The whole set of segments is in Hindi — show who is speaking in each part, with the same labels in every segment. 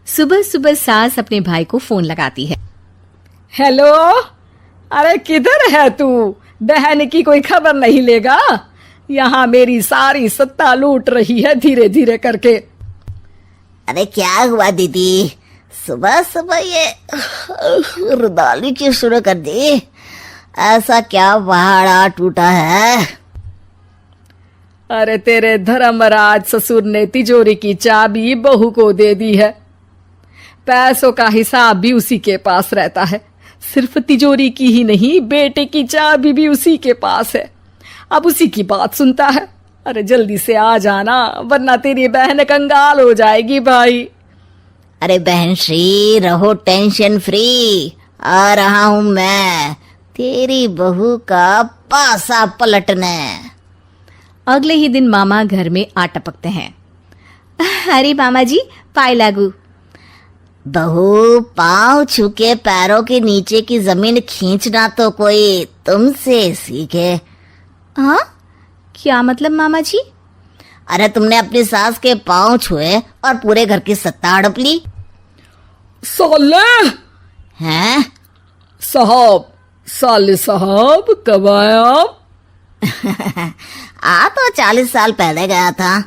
Speaker 1: सुबह सुबह सास अपने भाई को फोन लगाती है।
Speaker 2: हेलो, अरे किधर है तू? बहन की कोई खबर नहीं लेगा? यहाँ मेरी सारी सत्ता लूट रही है धीरे धीरे करके।
Speaker 3: अरे क्या हुआ दीदी, सुबह सुबह ये रुदाली क्यों शुरू कर दी? ऐसा क्या पहाड़ा टूटा है?
Speaker 2: अरे तेरे धर्मराज ससुर ने तिजोरी की चाबी बहू को दे दी है। पैसों का हिसाब भी उसी के पास रहता है। सिर्फ तिजोरी की ही नहीं, बेटे की चाबी भी उसी के पास है। अब उसी की बात सुनता है। अरे जल्दी से आ जाना, वरना तेरी बहन कंगाल हो जाएगी भाई।
Speaker 3: अरे बहन श्री, रहो टेंशन फ्री, आ रहा हूं मैं तेरी बहू का पासा पलटने।
Speaker 1: अगले ही दिन मामा घर में आ टपकते हैं। अरे मामा जी, पाए लागू।
Speaker 3: बहू, पाँव छू के पैरों के नीचे की जमीन खींचना तो कोई तुमसे सीखे।
Speaker 1: हाँ, क्या मतलब मामा जी?
Speaker 3: अरे तुमने अपनी सास के पाँव छुए और पूरे घर की सत्ता हड़प ली।
Speaker 2: साले
Speaker 3: हैं?
Speaker 2: साले साहब कब आए आप?
Speaker 3: आ तो 40 साल पहले गया था।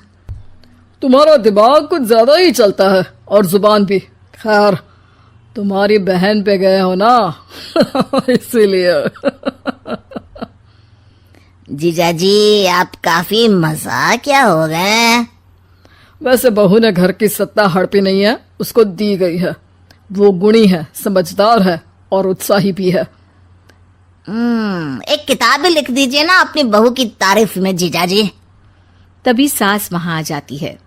Speaker 2: तुम्हारा दिमाग कुछ ज्यादा ही चलता है और जुबान भी। खैर, तुम्हारी बहन पे गए हो ना इसीलिए।
Speaker 3: जीजाजी, आप काफी मजाकिया हो गए।
Speaker 2: वैसे बहू ने घर की सत्ता हड़पी नहीं है, उसको दी गई है। वो गुणी है, समझदार है और उत्साही भी है।
Speaker 3: एक किताब भी लिख दीजिए ना अपनी बहू की तारीफ में जीजाजी।
Speaker 1: तभी सास वहां आ जाती है।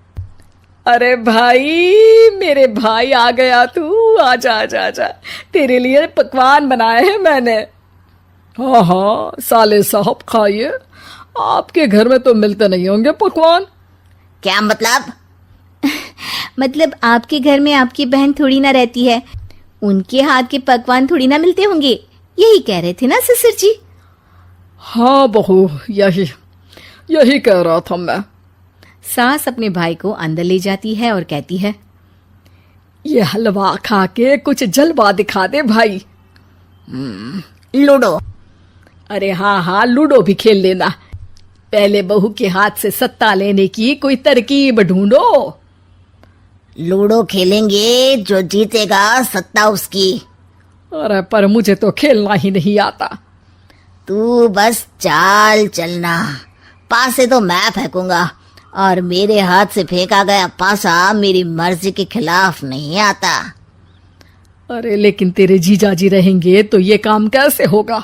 Speaker 2: अरे भाई, मेरे भाई आ गया तू। आजा आजा आजा, तेरे लिए पकवान बनाए हैं मैंने। हाँ हाँ साले साहब, खाइए। आपके घर में तो मिलते नहीं होंगे पकवान।
Speaker 3: क्या मतलब?
Speaker 1: मतलब आपके घर में आपकी बहन थोड़ी ना रहती है, उनके हाथ के पकवान थोड़ी ना मिलते होंगे, यही कह रहे थे ना ससुर जी?
Speaker 2: हाँ बहू, यही कह रहा था मैं।
Speaker 1: सास अपने भाई को अंदर ले जाती है और कहती है,
Speaker 2: ये हलवा खा के कुछ जलवा दिखा दे भाई।
Speaker 3: लूडो?
Speaker 2: अरे हाँ हाँ, लूडो भी खेल लेना। पहले बहू के हाथ से सत्ता लेने की कोई तरकीब ढूंढो।
Speaker 3: लूडो खेलेंगे, जो जीतेगा सत्ता उसकी।
Speaker 2: अरे पर मुझे तो खेलना ही नहीं आता।
Speaker 3: तू बस चाल चलना, पासे तो मैं फेंकूंगा और मेरे हाथ से फेंका गया पासा मेरी मर्जी के खिलाफ नहीं आता।
Speaker 2: अरे लेकिन तेरे जीजाजी रहेंगे तो ये काम कैसे होगा?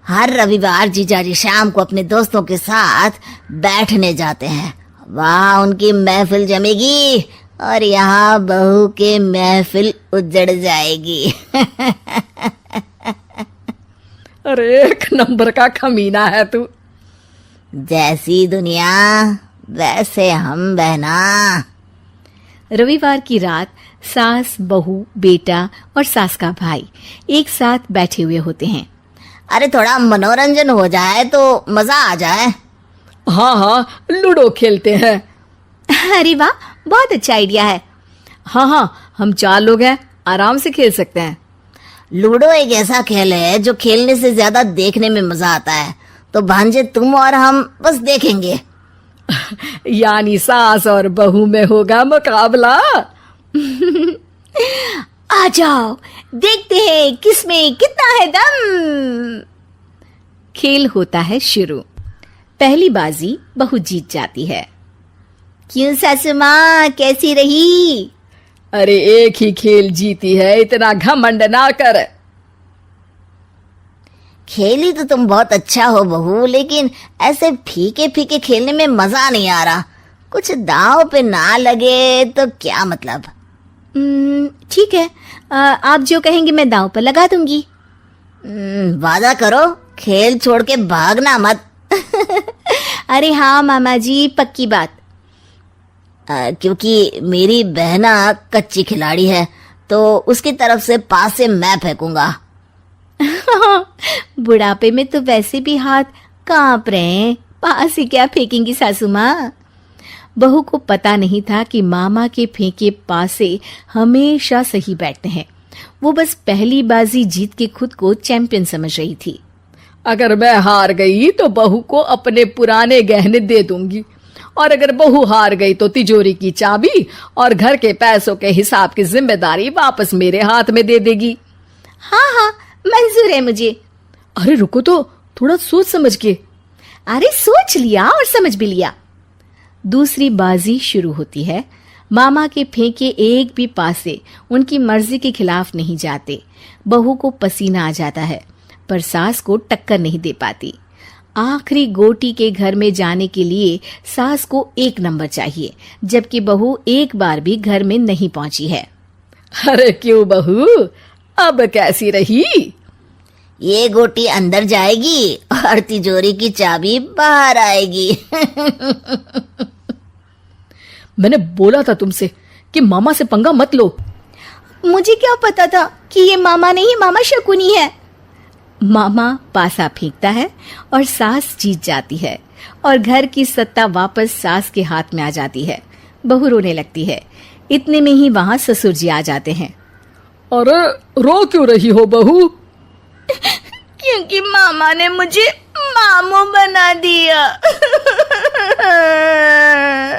Speaker 3: हर रविवार जीजाजी शाम को अपने दोस्तों के साथ बैठने जाते हैं। वहाँ उनकी महफिल जमेगी और यहाँ बहू के महफिल उजड़ जाएगी।
Speaker 2: अरे एक नंबर का कमीना है तू।
Speaker 3: जैसी दुनिया वैसे हम बहना।
Speaker 1: रविवार की रात सास, बहू, बेटा और सास का भाई एक साथ बैठे हुए होते हैं।
Speaker 3: अरे थोड़ा मनोरंजन हो जाए तो मजा आ जाए।
Speaker 2: हाँ हाँ, लूडो खेलते हैं।
Speaker 1: अरे वाह, बहुत अच्छा आइडिया है।
Speaker 2: हाँ हाँ, हम 4 लोग हैं, आराम से खेल सकते हैं।
Speaker 3: लूडो एक ऐसा खेल है जो खेलने से ज्यादा देखने में मजा आता है। तो भांजे तुम और हम बस देखेंगे।
Speaker 2: यानी सास और बहू में होगा मुकाबला।
Speaker 1: आ जाओ, देखते हैं किसमें कितना है दम। खेल होता है शुरू। पहली बाजी बहू जीत जाती है।
Speaker 3: क्यों सासू माँ, कैसी रही?
Speaker 2: अरे एक ही खेल जीती है, इतना घमंड ना कर।
Speaker 3: खेली तो तुम बहुत अच्छा हो बहू, लेकिन ऐसे फीके फीके खेलने में मजा नहीं आ रहा। कुछ दांव पे ना लगे तो क्या मतलब?
Speaker 1: ठीक है, आप जो कहेंगे मैं दांव पर लगा दूंगी।
Speaker 3: वादा करो, खेल छोड़ के भागना मत।
Speaker 1: अरे हाँ मामा जी, पक्की बात।
Speaker 3: क्योंकि मेरी बहना कच्ची खिलाड़ी है, तो उसकी तरफ से पास से मैं फेंकूंगा।
Speaker 1: बुढ़ापे में तो वैसे भी हाथ कांप रहे हैं, पास ही क्या फेंकेंगी सासू माँ। बहू को पता नहीं था कि मामा के फेंके पासे हमेशा सही बैठते हैं। वो बस पहली बाजी जीत के खुद को चैंपियन समझ रही थी।
Speaker 2: अगर मैं हार गई तो बहू को अपने पुराने गहने दे दूंगी, और अगर बहू हार गई तो तिजोरी की चाबी और घर के पैसों के हिसाब की जिम्मेदारी वापस मेरे हाथ में दे देगी।
Speaker 1: हाँ हाँ, मंजूर है मुझे।
Speaker 2: अरे रुको तो, थोड़ा सोच समझ के।
Speaker 1: अरे सोच लिया और समझ भी लिया। दूसरी बाजी शुरू होती है। मामा के फेंके एक भी पासे उनकी मर्जी के खिलाफ नहीं जाते। बहू को पसीना आ जाता है, पर सास को टक्कर नहीं दे पाती। आखिरी गोटी के घर में जाने के लिए सास को 1 नंबर चाहिए, जबकि बहू एक बार भी घर में नहीं पहुंची है।
Speaker 2: अरे क्यों बहू, अब कैसी रही?
Speaker 3: ये गोटी अंदर जाएगी और तिजोरी की चाबी बाहर आएगी।
Speaker 2: मैंने बोला था तुमसे कि मामा से पंगा मत लो।
Speaker 1: मुझे क्या पता था कि ये मामा नहीं, मामा शकुनी है। मामा पासा फेंकता है और सास जीत जाती है और घर की सत्ता वापस सास के हाथ में आ जाती है। बहू रोने लगती है। इतने में ही वहां ससुर जी आ जाते हैं।
Speaker 2: अरे रो क्यों रही हो बहू?
Speaker 1: क्योंकि मामा ने मुझे मामू बना दिया।